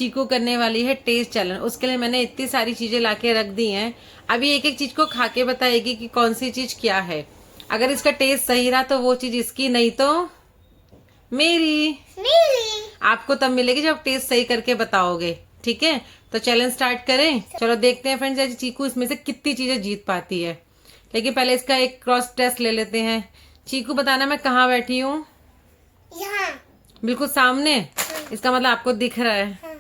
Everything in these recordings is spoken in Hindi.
चीकू करने वाली है टेस्ट चैलेंज। उसके लिए मैंने इतनी सारी चीजें लाके रख दी हैं। अभी एक एक चीज को खा के बताएगी कि कौन सी चीज क्या है। अगर इसका टेस्ट सही रहा तो वो चीज इसकी, नहीं तो मेरी। आपको तब मिलेगी जब टेस्ट सही करके बताओगे। ठीक है, तो चैलेंज स्टार्ट करें। चलो देखते हैं फ्रेंड्स आज चीकू इसमें से कितनी चीजें जीत पाती है। लेकिन पहले इसका एक क्रॉस टेस्ट ले लेते हैं। चीकू बताना मैं कहाँ बैठी हूँ? यहाँ। बिल्कुल सामने। इसका मतलब आपको दिख रहा है। हाँ।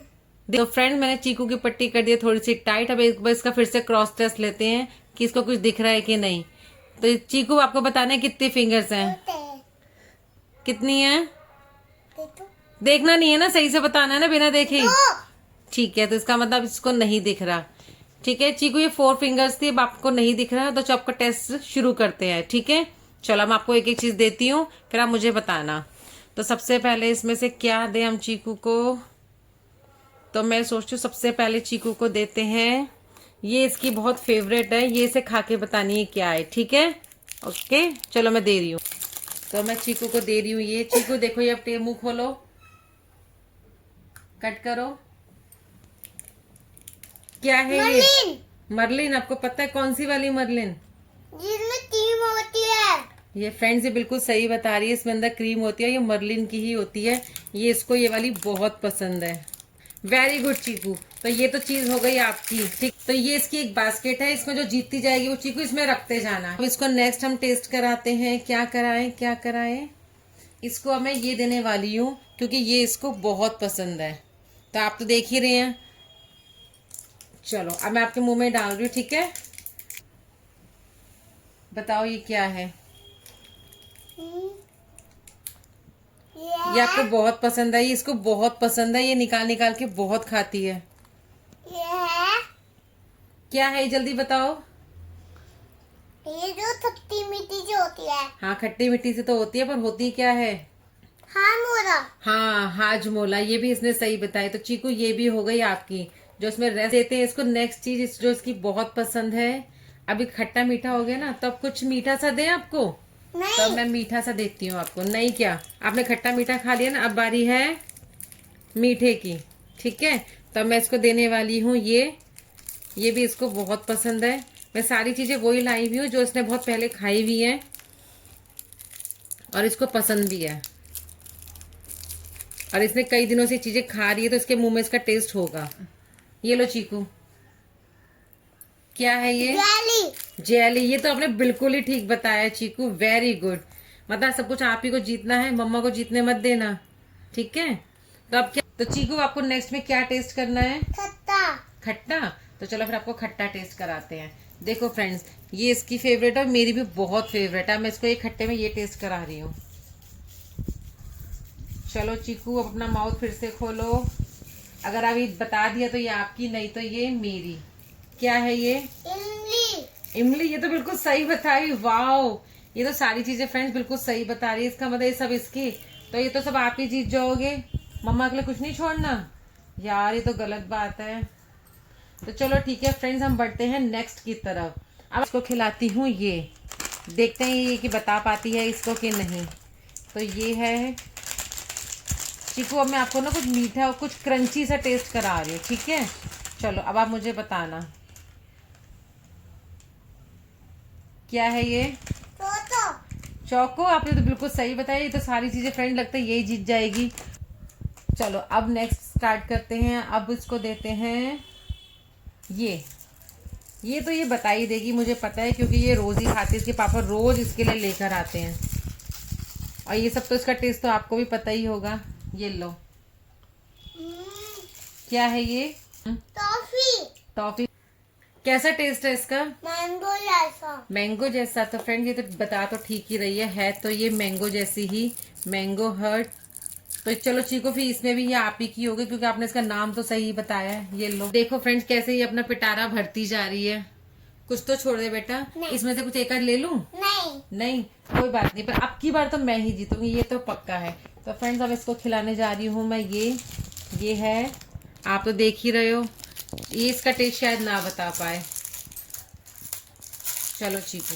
तो फ्रेंड मैंने चीकू की पट्टी कर दी है थोड़ी सी टाइट। अब एक बार इसका फिर से क्रॉस टेस्ट लेते हैं कि इसको कुछ दिख रहा है कि नहीं। तो चीकू आपको बताना है कितनी फिंगर्स हैं? कितनी है? देखना नहीं है ना, सही से बताना है ना, बिना देखे ही। ठीक है, तो इसका मतलब इसको नहीं दिख रहा। ठीक है चीकू, ये 4 फिंगर्स थी, अब आपको नहीं दिख रहा, तो आपका टेस्ट शुरू करते हैं। ठीक है चलो, मैं आपको एक एक चीज देती हूँ, फिर आप मुझे बताना। तो सबसे पहले इसमें से क्या दें हम चीकू को? तो मैं सोचती हूँ सबसे पहले चीकू को देते हैं, ये इसकी बहुत फेवरेट है, ये इसे खा के बतानी है क्या है। ठीक है ओके, चलो मैं दे रही हूँ। तो मैं चीकू को दे रही हूँ ये। चीकू देखो, ये अब मुंह खोलो, कट करो। क्या है ये? मरलिन। आपको पता है कौन सी वाली मरलिन? जिसमें क्रीम होती है। ये फ्रेंड्स ये बिल्कुल सही बता रही है, इसमें अंदर क्रीम होती है, ये मरलिन की ही होती है। ये इसको ये वाली बहुत पसंद है। वेरी गुड चीकू, तो ये तो चीज हो गई आपकी। ठीक, तो ये इसकी एक बास्केट है, इसमें जो जीतती जाएगी वो चीकू इसमें रखते जाना। अब इसको नेक्स्ट हम टेस्ट कराते हैं। क्या कराएं क्या कराएं? इसको अब मैं ये देने वाली हूँ क्योंकि ये इसको बहुत पसंद है। तो आप तो देख ही रहे हैं। चलो अब मैं आपके मुंह में डाल रही हूँ। ठीक है, बताओ ये क्या है? ये आपको बहुत पसंद है, ये इसको बहुत पसंद है, ये निकाल निकाल के बहुत खाती है। ये है। क्या है जल्दी बताओ। ये जो खट्टी मीठी जो होती है। हाँ खट्टी मिट्टी से तो होती है, पर होती क्या है? हाँ मोरा। हाँ हाजमोला, ये भी इसने सही बताया। तो चीकू ये भी हो गई आपकी। जो इसमें रेस्ट देते हैं इसको। नेक्स्ट चीज जो इसकी बहुत पसंद है, अभी खट्टा मीठा हो गया ना, तो अब कुछ मीठा सा दें आपको। नहीं। तो मैं मीठा सा देती हूँ आपको। नहीं क्या, आपने खट्टा मीठा खा लिया ना, अब बारी है मीठे की। ठीक है, तो मैं इसको देने वाली हूँ ये भी इसको बहुत पसंद है। मैं सारी चीजें वही लाई हुई हूँ जो इसने बहुत पहले खाई हुई है और इसको पसंद भी है, और इसने कई दिनों से चीजें खा रही है, तो इसके मुंह में इसका टेस्ट होगा। ये लो चीकू, क्या है ये? जेली। जेली। ये तो आपने बिल्कुल ही ठीक बताया चीकू, वेरी गुड। मतलब सब कुछ आप ही को जीतना है, मम्मा को जीतने मत देना। ठीक है, तो अब क्या, तो चीकू आपको नेक्स्ट में क्या टेस्ट करना है? खट्टा। खट्टा। तो चलो फिर आपको खट्टा टेस्ट कराते हैं। देखो फ्रेंड्स, ये इसकी फेवरेट है और मेरी भी बहुत फेवरेट है। मैं इसको एक खट्टे में ये टेस्ट करा रही हूँ। चलो चीकू अब अपना माउथ फिर से खोलो। अगर अभी बता दिया तो ये आपकी, नहीं तो ये मेरी। क्या है ये? इमली। इमली। ये तो बिल्कुल सही बताई, वाओ। ये तो सारी चीजें फ्रेंड्स बिल्कुल सही बता रही है, इसका मतलब ये सब इसकी। तो ये तो सब आप ही जीत जाओगे, मम्मा के लिए कुछ नहीं छोड़ना। यार ये तो गलत बात है। तो चलो ठीक है फ्रेंड्स, हम बढ़ते हैं नेक्स्ट की तरफ। अब इसको खिलाती हूँ ये, देखते हैं ये कि बता पाती है इसको कि नहीं। तो ये है चीकू, अब मैं आपको ना कुछ मीठा और कुछ क्रंची सा टेस्ट करा रही हूँ। ठीक है, चलो अब आप मुझे बताना क्या है ये? तो चौको। आपने तो बिल्कुल सही बताया, ये तो सारी चीजें फ्रेंड लगता है यही जीत जाएगी। चलो अब नेक्स्ट स्टार्ट करते हैं। अब इसको देते हैं ये तो ये बता ही देगी, मुझे पता है, क्योंकि ये रोज ही खाती है, इसके पापा रोज इसके लिए लेकर आते हैं। और ये सब तो इसका टेस्ट तो आपको भी पता ही होगा। ये लो, क्या है ये? टॉफी। टॉफी। कैसा टेस्ट है इसका? मैंगो जैसा। मैंगो जैसा। तो फ्रेंड ये तो बता तो ठीक ही रही है तो ये मैंगो जैसी ही, मैंगो हर्ट। तो चलो चीकू फिर इसमें भी ये आप ही की होगी, क्योंकि आपने इसका नाम तो सही बताया है। ये लो, देखो फ्रेंड्स कैसे ये अपना पिटारा भरती जा रही है। कुछ तो छोड़ दे बेटा, इसमें से कुछ एक आध ले लूं? नहीं। नहीं कोई बात नहीं, पर अब की बार तो मैं ही जीतूंगी, ये तो पक्का है। तो फ्रेंड्स अब इसको खिलाने जा रही हूँ मैं ये है, आप तो देख ही रहे हो। ये इसका टेस्ट शायद ना बता पाए। चलो चीकू,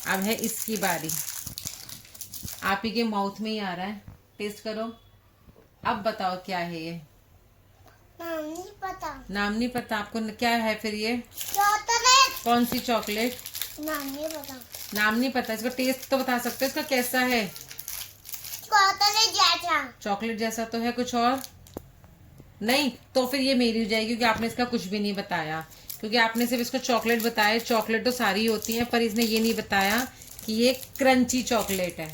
अब है इसकी बारी। आप ही के माउथ में ही आ रहा है, टेस्ट करो। अब बताओ क्या है ये? नहीं पता। नाम नहीं पता आपको, क्या है फिर ये? चॉकलेट। कौन सी चॉकलेट? नाम नहीं पता। नाम नहीं पता, इसका टेस्ट तो बता सकते हो इसका कैसा है? चॉकलेट जैसा। चॉकलेट जैसा तो है, कुछ और नहीं? तो फिर ये मेरी हो जाएगी क्योंकि आपने इसका कुछ भी नहीं बताया, क्योंकि आपने सिर्फ इसको चॉकलेट बताया। चॉकलेट तो सारी होती है, पर इसने ये नहीं बताया कि ये क्रंची चॉकलेट है।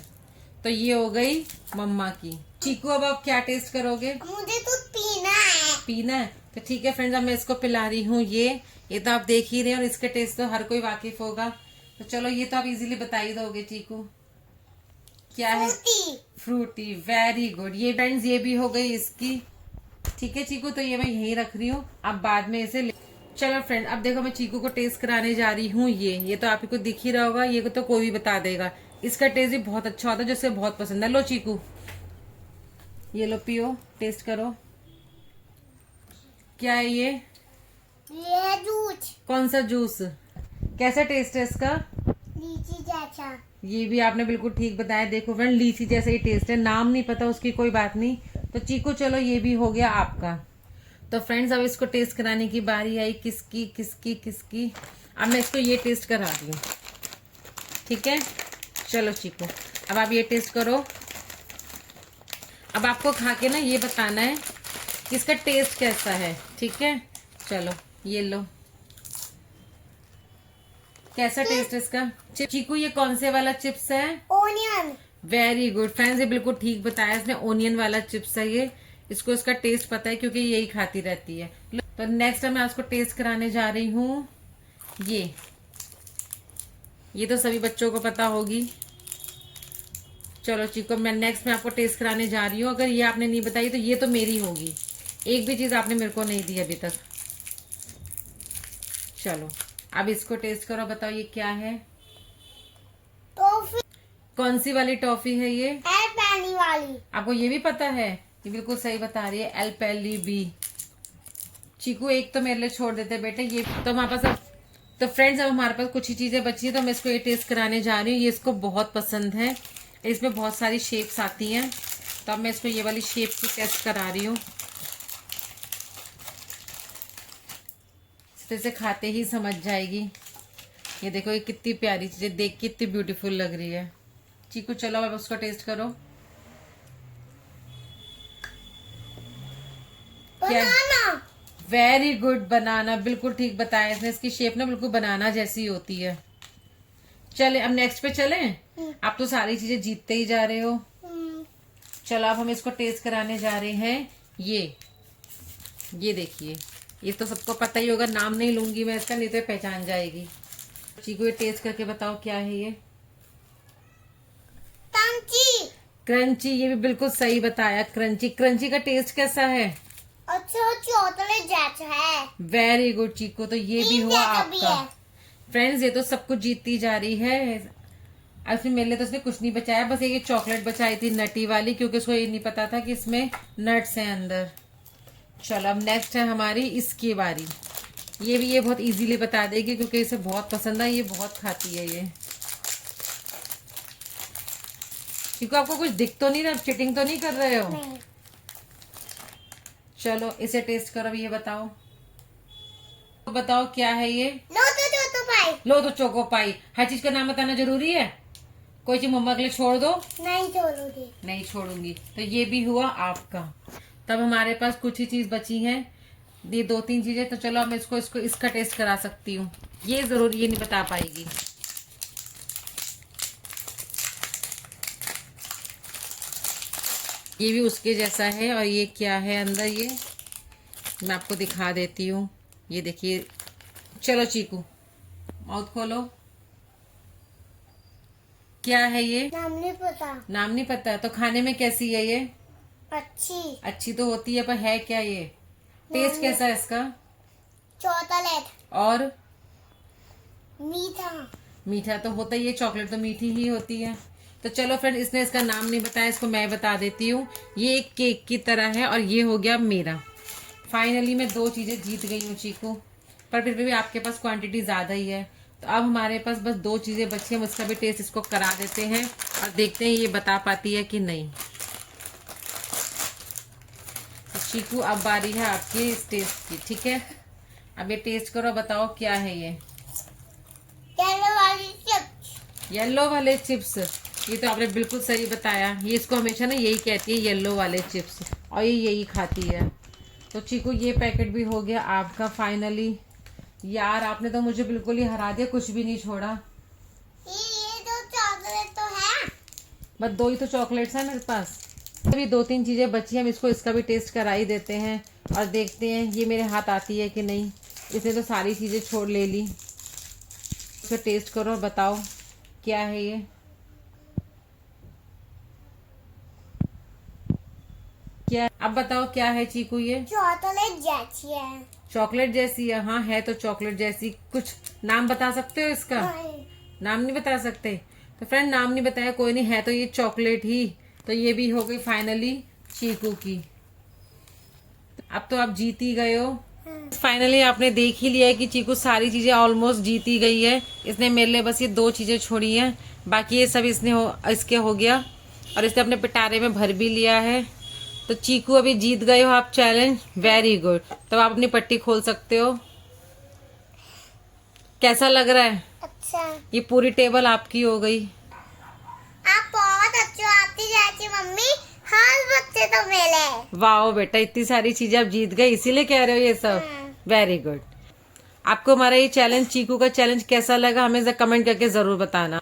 तो ये हो गई मम्मा की। चीकू अब आप क्या टेस्ट करोगे? मुझे तो पीना है। पीना है तो ठीक है फ्रेंड्स, अब मैं इसको पिला रही हूँ। ये तो आप देख ही रहे हैं और इसके टेस्ट तो हर कोई वाकिफ होगा। तो चलो ये तो आप इजीली बता ही दोगे। चीकू क्या है? फ्रूटी। Frooti, very good. ये फ्रेंड्स ये भी हो गई इसकी। ठीक है चीकू, तो ये मैं यहीं रख रही हूँ, अब बाद में इसे चलो फ्रेंड, अब देखो मैं चीकू को टेस्ट कराने जा रही हूँ। ये तो आपको दिख ही रहा होगा, ये तो कोई भी बता देगा। इसका टेस्ट भी बहुत अच्छा होता है, जिससे बहुत पसंद है। लो चीकू, ये लो पियो, टेस्ट करो। क्या है ये? है जूस। कौन सा जूस? कैसा टेस्ट है इसका? लीची जैसा। ये भी आपने बिल्कुल ठीक बताया। देखो फ्रेंड, लीची जैसा ही टेस्ट है। नाम नहीं पता उसकी, कोई बात नहीं। तो चीकू चलो ये भी हो गया आपका। तो फ्रेंड्स अब इसको टेस्ट कराने की बारी आई। किसकी? अब मैं इसको ये टेस्ट करा रही हूँ। ठीक है, चलो चीकू अब आप ये टेस्ट करो। अब आपको खा के ना ये बताना है कि इसका टेस्ट कैसा है। ठीक है, चलो ये लो, कैसा टेस्ट है इसका? चीकू ये कौन से वाला चिप्स है? ओनियन। वेरी गुड फ्रेंड्स, ये बिल्कुल ठीक बताया इसने, ओनियन वाला चिप्स है ये। इसको इसका टेस्ट पता है क्योंकि यही खाती रहती है। तो नेक्स्ट मैं आपको टेस्ट कराने जा रही हूँ ये तो सभी बच्चों को पता होगी। चलो चीकू, मैं नेक्स्ट में आपको टेस्ट कराने जा रही हूँ। अगर ये आपने नहीं बताई तो ये तो मेरी होगी। एक भी चीज आपने मेरे को नहीं दी अभी तक। चलो अब इसको टेस्ट करो, बताओ ये क्या है? टॉफी। कौन सी वाली टॉफी है ये? पानी वाली। आपको ये भी पता है? ये बिल्कुल सही बता रही है, एलपेलीबी। चीकू एक तो मेरे लिए छोड़ देते बेटे। ये तो हमारे पास तो फ्रेंड्स अब हमारे पास कुछ ही चीजें बची है, तो मैं इसको ये टेस्ट कराने जा रही हूँ। ये इसको बहुत पसंद है। इसमें बहुत सारी शेप्स आती हैं, तो अब मैं इसको ये वाली शेप की टेस्ट करा रही हूँ। तो इसे खाते ही समझ जाएगी। ये देखो ये कितनी प्यारी चीज है, देख के कितनी ब्यूटीफुल लग रही है। चीकू चलो अब उसको टेस्ट करो। बनाना। वेरी गुड, बनाना, बिल्कुल ठीक बताया इसने। इसकी शेप ना बिल्कुल बनाना जैसी होती है। चले अब नेक्स्ट पे चले। आप तो सारी चीजें जीतते ही जा रहे हो। चलो अब हम इसको टेस्ट कराने जा रहे हैं। ये देखिए, ये तो सबको पता ही होगा। नाम नहीं लूंगी मैं इसका, नहीं तो पहचान जाएगी। चीकू ये टेस्ट करके बताओ क्या है ये? क्रंची। क्रंची, ये भी बिल्कुल सही बताया। क्रंची का टेस्ट कैसा है? अच्छा, चॉकलेट जैसा है। वेरी गुड चीकू, तो ये भी हुआ आपका। फ्रेंड्स ये तो सब कुछ जीतती जा रही है। अब मेरे लिए तो उसने कुछ नहीं बचाया, बस ये चॉकलेट बचाई थी नटी वाली, क्योंकि उसको ये नहीं पता था कि इसमें नट्स हैं अंदर। चलो अब नेक्स्ट है हमारी इसकी बारी। ये बहुत इजीली बता देगी क्योंकि इसे बहुत पसंद है, ये बहुत खाती है ये। क्योंकि आपको कुछ दिख तो नहीं रहा, चीटिंग तो नहीं कर रहे हो? नहीं। चलो इसे टेस्ट करो, ये बताओ। तो बताओ क्या है ये? लो तो चोको पाई। हर चीज का नाम बताना जरूरी है? कोई चीज मम्मा के लिए छोड़ दो? नहीं छोड़ूंगी। नहीं छोड़ूंगी। तो ये भी हुआ आपका। तब हमारे पास कुछ ही चीज बची है, ये 2-3 चीजें। तो चलो मैं इसको इसका टेस्ट करा सकती हूँ। ये जरूर ये नहीं बता पाएगी। ये भी उसके जैसा है। और ये क्या है अंदर, ये मैं आपको दिखा देती हूँ। ये देखिए। चलो चीकू माउथ खोलो। क्या है ये? नाम नहीं पता। नाम नहीं पता? तो खाने में कैसी है ये? अच्छी तो होती है, पर है क्या ये? टेस्ट कैसा है इसका? चॉकलेट। और मीठा तो होता ही है, चॉकलेट तो मीठी ही होती है। तो चलो फ्रेंड, इसने इसका नाम नहीं बताया, इसको मैं बता देती हूँ। ये एक केक की तरह है और ये हो गया मेरा। फाइनली मैं 2 चीजें जीत गई हूँ चीकू, पर फिर भी आपके पास क्वांटिटी ज्यादा ही है। तो अब हमारे पास बस 2 चीजें बची हैं। हम इसका भी टेस्ट इसको करा देते हैं और देखते हैं ये बता पाती है कि नहीं। तो चीकू अब बारी है आपकी इस टेस्ट की, ठीक है। अब ये टेस्ट करो, बताओ क्या है ये। येलो वाली चिप्स। येलो वाले चिप्स, ये तो आपने बिल्कुल सही बताया। ये इसको हमेशा ना यही कहती है, येलो वाले चिप्स, और ये यही खाती है। तो चीकू ये पैकेट भी हो गया आपका फाइनली। यार आपने तो मुझे बिल्कुल ही हरा दिया, कुछ भी नहीं छोड़ा। ये दो चॉकलेट तो है। बस 2 ही तो चॉकलेट्स है मेरे पास। अभी 2-3 चीजें बची हैं, हम इसका भी टेस्ट करा ही देते हैं और देखते हैं ये मेरे हाथ आती है कि नहीं। इसने तो सारी चीजें छोड़ ले ली। इसका टेस्ट करो और बताओ क्या है ये। क्या, अब बताओ क्या है चीकू ये। चॉकलेट जैसी है। चॉकलेट जैसी है, हाँ है तो चॉकलेट जैसी। कुछ नाम बता सकते हो इसका? नाम नहीं बता सकते? तो फ्रेंड नाम नहीं बताया, कोई नहीं, है तो ये चॉकलेट ही। तो ये भी हो गई फाइनली चीकू की। अब तो आप जीत ही गए हो। फाइनली आपने देख ही लिया है कि चीकू सारी चीजें ऑलमोस्ट जीत ही गई है। इसने मेरे लिए बस ये 2 चीजें छोड़ी हैं, बाकी ये सब इसके हो गया और इसने अपने पिटारे में भर भी लिया है। तो चीकू अभी जीत गए हो आप चैलेंज, वेरी गुड। तो आप अपनी पट्टी खोल सकते हो। कैसा लग रहा है? अच्छा। ये पूरी टेबल आपकी हो गई। आप बहुत अच्छी आती जाती मम्मी, हर बच्चे तो मिले। वाह बेटा, इतनी सारी चीजें आप जीत गए, इसीलिए कह रहे हो ये सब। Very good. आपको हमारा ये चैलेंज, चीकू का चैलेंज कैसा लगा, हमें कमेंट करके जरूर बताना।